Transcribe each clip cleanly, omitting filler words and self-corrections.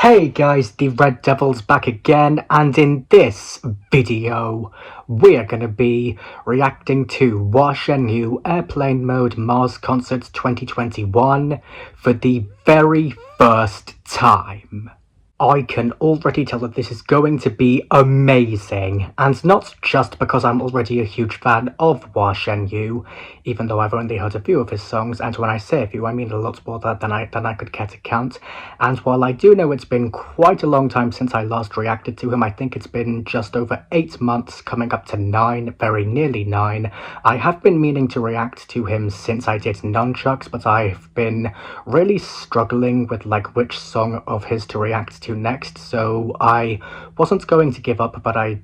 Hey guys, the Red Devil's back again, and in this video, we're gonna be reacting to Hua Chenyu Airplane Mode Mars Concert 2021 for the very first time. I can already tell that this is going to be amazing, and not just because I'm already a huge fan of Hua Chenyu, even though I've only heard a few of his songs, and when I say a few, I mean a lot more than I could care to count. And while I do know it's been quite a long time since I last reacted to him, I think it's been just over 8 months, coming up to 9, very nearly 9, I have been meaning to react to him since I did Nunchucks, but I've been really struggling with which song of his to react to next, so I wasn't going to give up, but I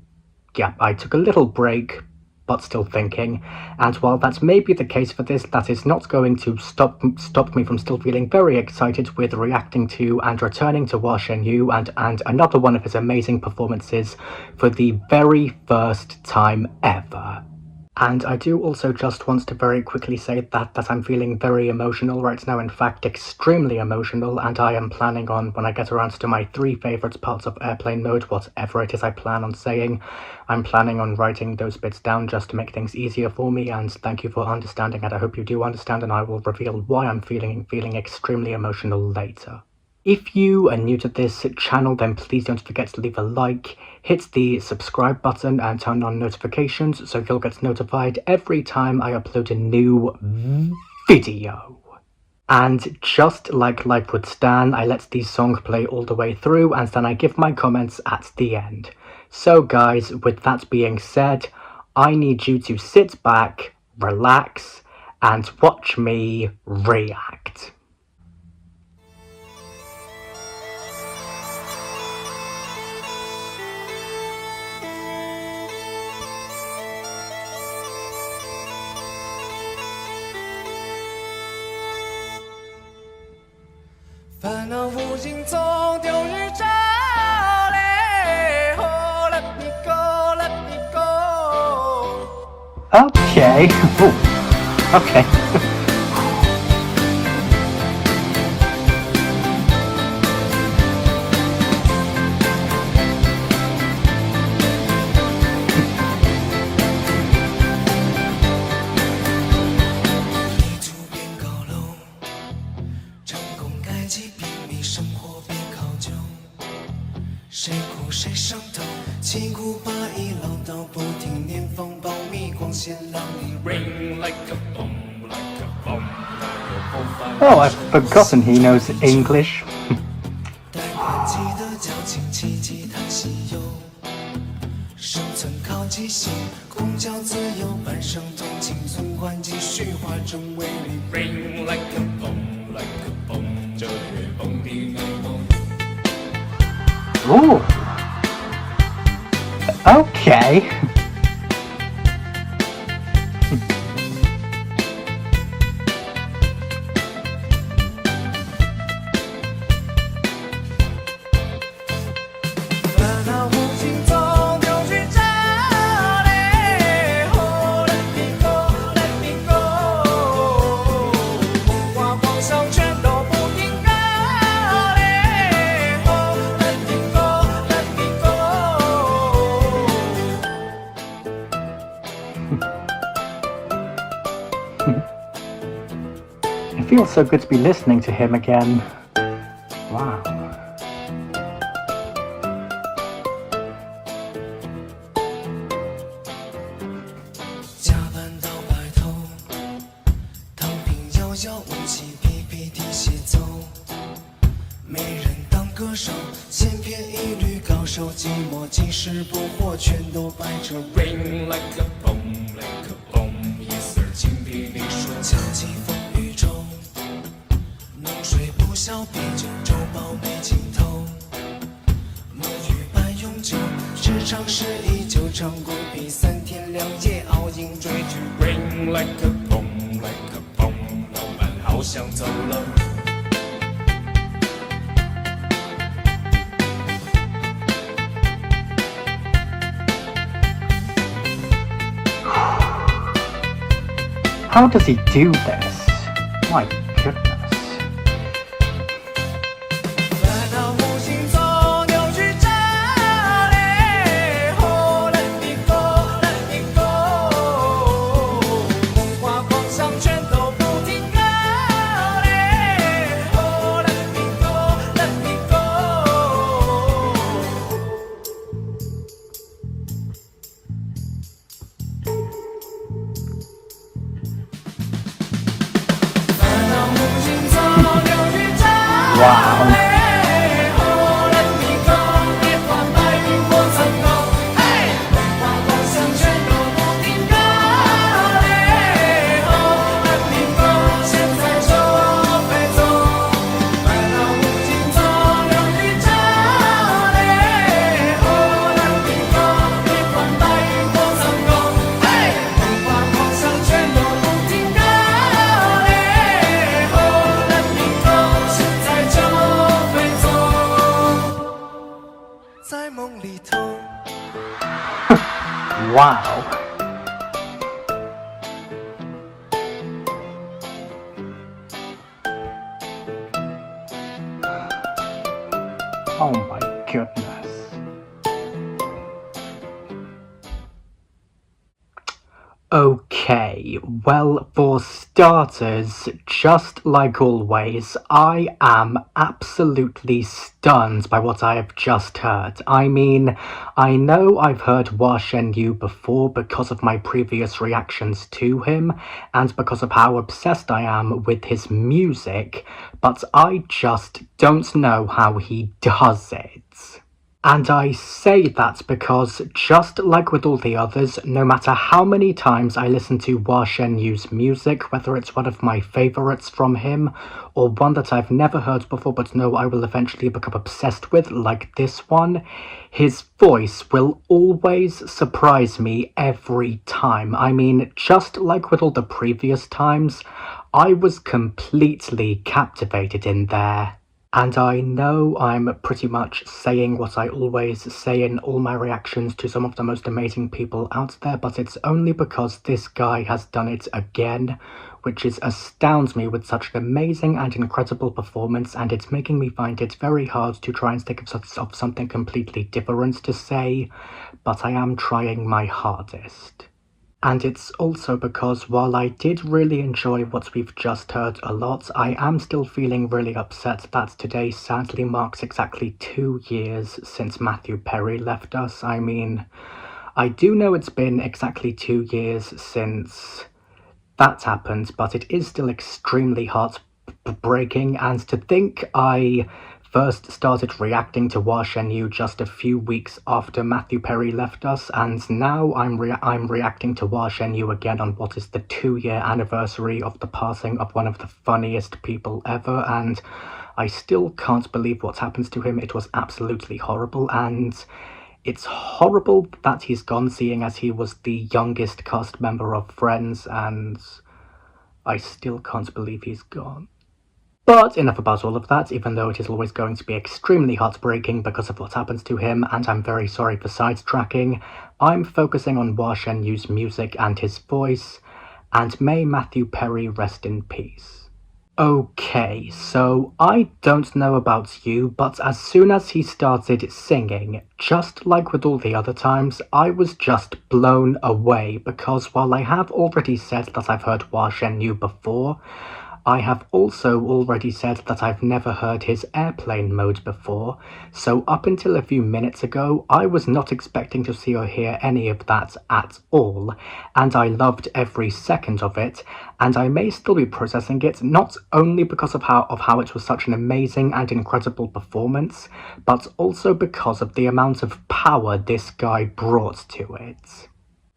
took a little break, but still thinking. And while that may be the case for this, that is not going to stop me from still feeling very excited with reacting to and returning to Hua Chenyu and another one of his amazing performances for the very first time ever. And I do also just want to very quickly say that I'm feeling very emotional right now, in fact extremely emotional, and I am planning on, when I get around to my 3 favourite parts of Airplane Mode, whatever it is I plan on saying, I'm planning on writing those bits down just to make things easier for me, and thank you for understanding, and I hope you do understand, and I will reveal why I'm feeling extremely emotional later. If you are new to this channel, then please don't forget to leave a like, hit the subscribe button and turn on notifications so you'll get notified every time I upload a new video. And just like Life Would Stand, I let these songs play all the way through and then I give my comments at the end. So guys, with that being said, I need you to sit back, relax, and watch me react.烦恼无尽，总丢日照嘞。Oh, let me go, let me go. Okay. Ooh. Okay.谁苦谁伤透，七苦八亿唠叨，不停念风暴密，光鲜亮丽。Ring like a bomb, like a bomb. Oh, I've forgotten he knows English. 带宽记的矫情，奇迹叹息忧，生存靠即兴，空交自由，半生同情，存款继续化成威力。Ring like a bomb, like a bomb. 这月崩的美梦。Ooh. Okay. It feels so good to be listening to him again. Wow. Ring like a bomb, like a bomb. 夜色精疲力说，枪击风雨中，浓水不消啤酒，周报没尽头。沐浴半永久，时常是依旧，长谷比3天2夜熬鹰追剧。Ring like a bomb, like a bomb. 老板好像走了。How does he do this? My goodness. 烦恼无心走。Wow. Oh my goodness. Okay, well, for starters, just like always, I am absolutely stunned by what I have just heard. I mean, I know I've heard Hua Chenyu before because of my previous reactions to him, and because of how obsessed I am with his music, but I just don't know how he does it. And I say that because, just like with all the others, no matter how many times I listen to Hua Chenyu's music, whether it's one of my favourites from him, or one that I've never heard before but know I will eventually become obsessed with, like this one, his voice will always surprise me every time. I mean, just like with all the previous times, I was completely captivated in there. And I know I'm pretty much saying what I always say in all my reactions to some of the most amazing people out there, but it's only because this guy has done it again, which astounds me with such an amazing and incredible performance, and it's making me find it very hard to try and think of something completely different to say, but I am trying my hardest. And it's also because while I did really enjoy what we've just heard a lot, I am still feeling really upset that today sadly marks exactly 2 years since Matthew Perry left us. I mean, I do know it's been exactly 2 years since that happened, but it is still extremely heartbreaking, and to think I first started reacting to Hua Chenyu just a few weeks after Matthew Perry left us, and now I'm reacting to Hua Chenyu again on what is the 2-year anniversary of the passing of one of the funniest people ever, and I still can't believe what's happened to him. It was absolutely horrible, and it's horrible that he's gone, seeing as he was the youngest cast member of Friends, and I still can't believe he's gone. But enough about all of that, even though it is always going to be extremely heartbreaking because of what happens to him, and I'm very sorry for sidetracking. I'm focusing on Hua Chenyu's music and his voice, and may Matthew Perry rest in peace. Okay, so I don't know about you, but as soon as he started singing, just like with all the other times, I was just blown away, because while I have already said that I've heard Hua Chenyu before, I have also already said that I've never heard his airplane mode before, so up until a few minutes ago, I was not expecting to see or hear any of that at all, and I loved every second of it, and I may still be processing it, not only because of how it was such an amazing and incredible performance, but also because of the amount of power this guy brought to it.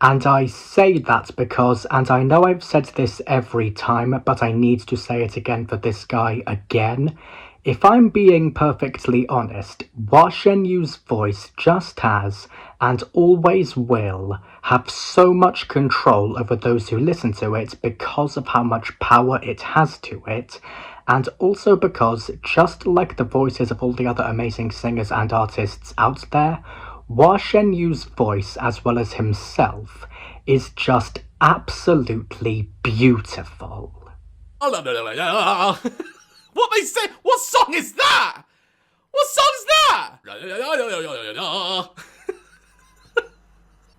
And I say that because, and I know I've said this every time, but I need to say it again for this guy again, if I'm being perfectly honest, Hua Chenyu's voice just has, and always will, have so much control over those who listen to it because of how much power it has to it, and also because, just like the voices of all the other amazing singers and artists out there, Hua Chenyu's voice, as well as himself, is just absolutely beautiful. What they say? What song is that? What song's that?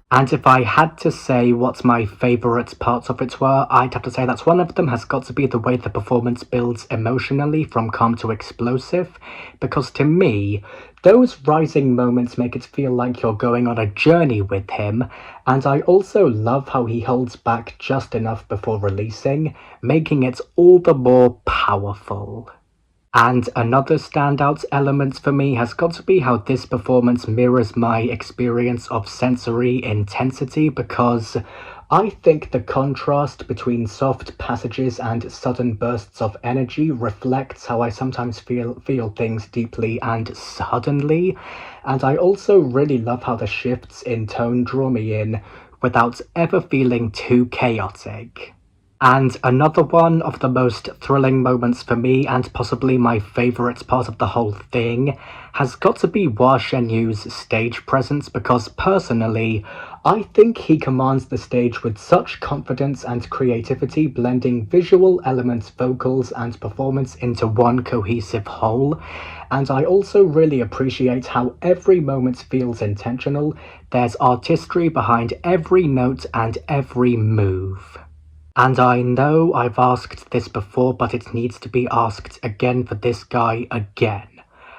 And if I had to say what my favourite parts of it were, I'd have to say that one of them has got to be the way the performance builds emotionally from calm to explosive, because to me, those rising moments make it feel like you're going on a journey with him, and I also love how he holds back just enough before releasing, making it all the more powerful. And another standout element for me has got to be how this performance mirrors my experience of sensory intensity, because I think the contrast between soft passages and sudden bursts of energy reflects how I sometimes feel things deeply and suddenly, and I also really love how the shifts in tone draw me in without ever feeling too chaotic. And another one of the most thrilling moments for me, and possibly my favourite part of the whole thing, has got to be Hua Chenyu's stage presence, because personally, I think he commands the stage with such confidence and creativity, blending visual elements, vocals, and performance into one cohesive whole. And I also really appreciate how every moment feels intentional. There's artistry behind every note and every move. And I know I've asked this before, but it needs to be asked again for this guy again.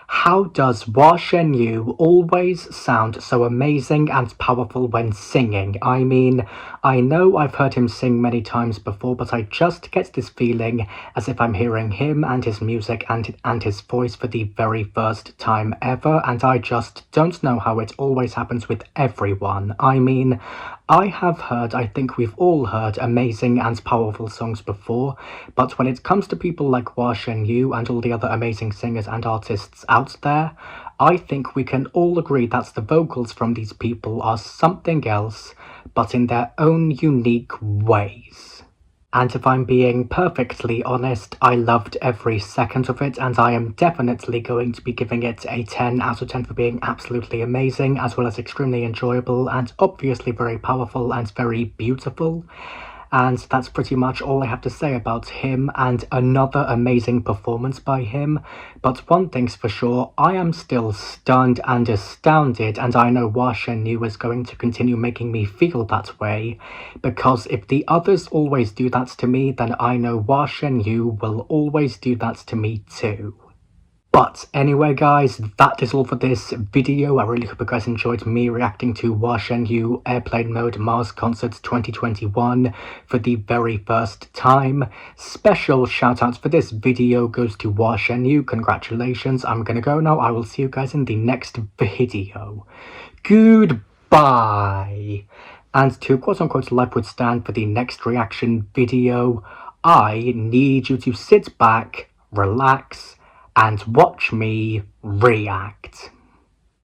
How does Hua Chenyu always sound so amazing and powerful when singing? I mean, I know I've heard him sing many times before, but I just get this feeling as if I'm hearing him and his music and his voice for the very first time ever, and I just don't know how it always happens with everyone. I mean, I think we've all heard amazing and powerful songs before, but when it comes to people like Hua Chenyu and all the other amazing singers and artists out there, I think we can all agree that the vocals from these people are something else, but in their own unique ways. And if I'm being perfectly honest, I loved every second of it, and I am definitely going to be giving it a 10 out of 10 for being absolutely amazing, as well as extremely enjoyable, and obviously very powerful and very beautiful. And that's pretty much all I have to say about him, and another amazing performance by him. But one thing's for sure, I am still stunned and astounded, and I know Hua Chenyu is going to continue making me feel that way, because if the others always do that to me, then I know Hua Chenyu will always do that to me too. But anyway guys, that is all for this video. I really hope you guys enjoyed me reacting to Hua Chenyu Airplane Mode Mars Concerts 2021 for the very first time. Special shoutouts for this video goes to Hua Chenyu. Congratulations. I'm gonna go now. I will see you guys in the next video. Goodbye. And to quote-unquote life would stand for the next reaction video, I need you to sit back, relax, and watch me react.